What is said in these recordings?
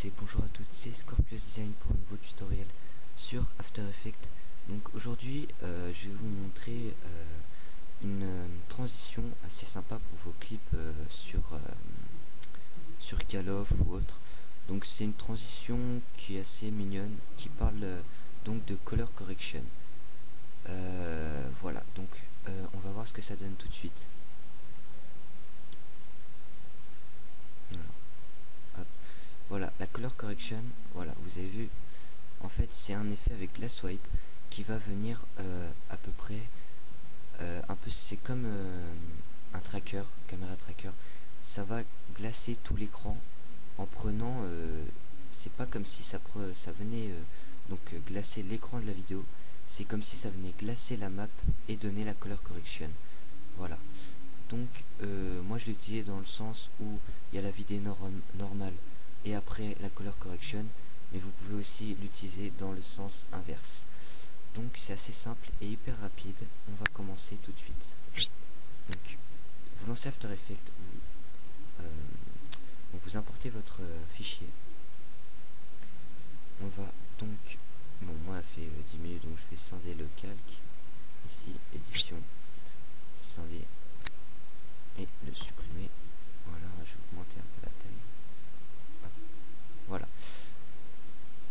tous et bonjour à toutes, c'est Scorpios Design pour un nouveau tutoriel sur After Effects. Donc aujourd'hui je vais vous montrer une transition assez sympa pour vos clips sur Call of ou autre. Donc c'est une transition qui est assez mignonne, qui parle donc de color correction. Voilà, donc on va voir ce que ça donne tout de suite. Voilà, la color correction, voilà, vous avez vu, en fait c'est un effet avec la swipe qui va venir à peu près, un peu, c'est comme un tracker, caméra tracker, ça va glacer tout l'écran en prenant, c'est pas comme si ça venait glacer l'écran de la vidéo, c'est comme si ça venait glacer la map et donner la color correction, voilà. Donc moi je l'utilisais dans le sens où il y a la vidéo normale et après la color correction, mais vous pouvez aussi l'utiliser dans le sens inverse. Donc c'est assez simple et hyper rapide. On va commencer tout de suite. Donc vous lancez After Effects, vous importez votre fichier. On va donc, bon moi ça fait 10 minutes donc je vais scinder le calque, ici édition, scinder et le supprimer. Voilà, je vais augmenter un peu la taille. Voilà,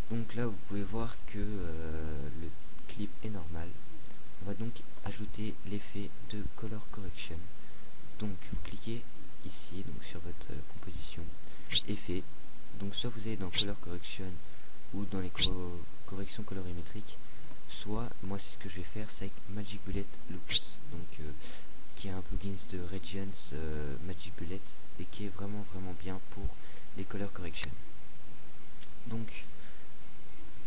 donc là vous pouvez voir que le clip est normal. On va donc ajouter l'effet de color correction. Donc vous cliquez ici donc sur votre composition, effet, donc soit vous allez dans color correction ou dans les corrections colorimétriques, soit moi c'est ce que je vais faire, c'est avec Magic Bullet Loops, donc qui est un plugin de Regions Magic Bullet et qui est vraiment bien pour les color correction. Donc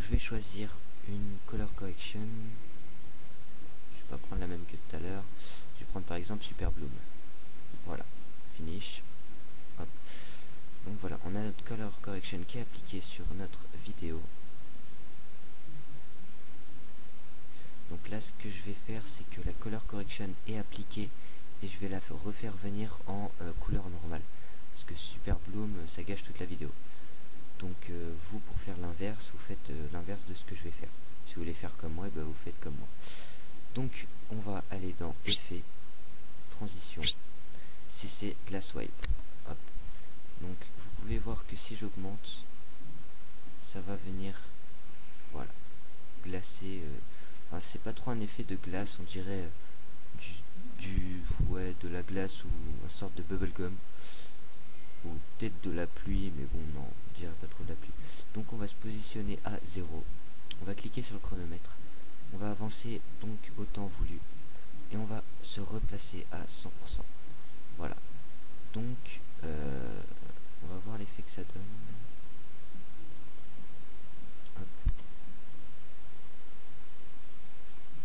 je vais choisir une color correction, je vais pas prendre la même que tout à l'heure, je vais prendre par exemple Super Bloom. Voilà, finish, hop. Donc voilà, on a notre color correction qui est appliquée sur notre vidéo. Donc là ce que je vais faire, c'est que la color correction est appliquée et je vais la refaire venir en couleur normale, parce que Super Bloom ça gâche toute la vidéo. Donc vous, pour faire l'inverse, vous faites l'inverse de ce que je vais faire. Si vous voulez faire comme moi, vous faites comme moi. Donc on va aller dans effet, transition, CC glass wipe. Hop. Donc vous pouvez voir que si j'augmente, ça va venir, voilà, glacer. Enfin, c'est pas trop un effet de glace, on dirait de la glace ou une sorte de bubblegum. Ou peut-être de la pluie, mais bon non, on dirait pas trop de la pluie. Donc on va se positionner à 0, on va cliquer sur le chronomètre, on va avancer donc au temps voulu et on va se replacer à 100%. Voilà, donc on va voir l'effet que ça donne. Hop.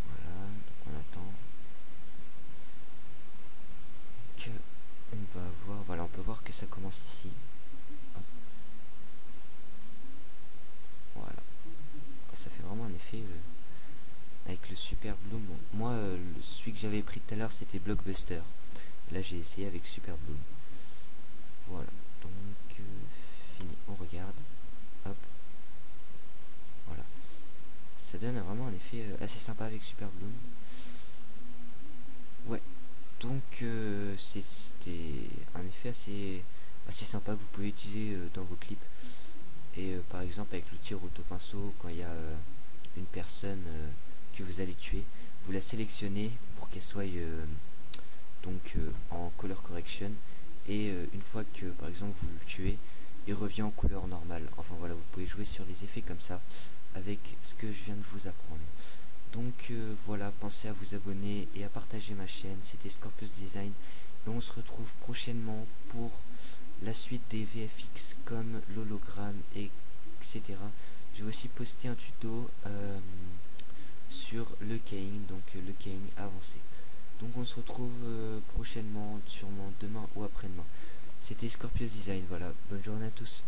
Voilà, donc on attend que on va voir, voilà, on peut voir que ça commence ici. Hop. Voilà, ça fait vraiment un effet avec le Super Bloom. Bon, moi celui que j'avais pris tout à l'heure c'était Blockbuster, là j'ai essayé avec Super Bloom. Voilà, donc fini, on regarde, hop, voilà, ça donne vraiment un effet assez sympa avec Super Bloom. Ouais, donc c'était un effet assez sympa que vous pouvez utiliser dans vos clips. Et par exemple avec l'outil roto pinceau, quand il y a une personne que vous allez tuer, vous la sélectionnez pour qu'elle soit en color correction, et une fois que par exemple vous le tuez, il revient en couleur normale. Enfin voilà, vous pouvez jouer sur les effets comme ça avec ce que je viens de vous apprendre. Donc voilà, pensez à vous abonner et à partager ma chaîne. C'était Scorpios Design et on se retrouve prochainement pour la suite des VFX comme l'hologramme, etc. Je vais aussi poster un tuto sur le keying, donc le keying avancé. Donc on se retrouve prochainement, sûrement demain ou après-demain. C'était Scorpios Design, voilà, bonne journée à tous.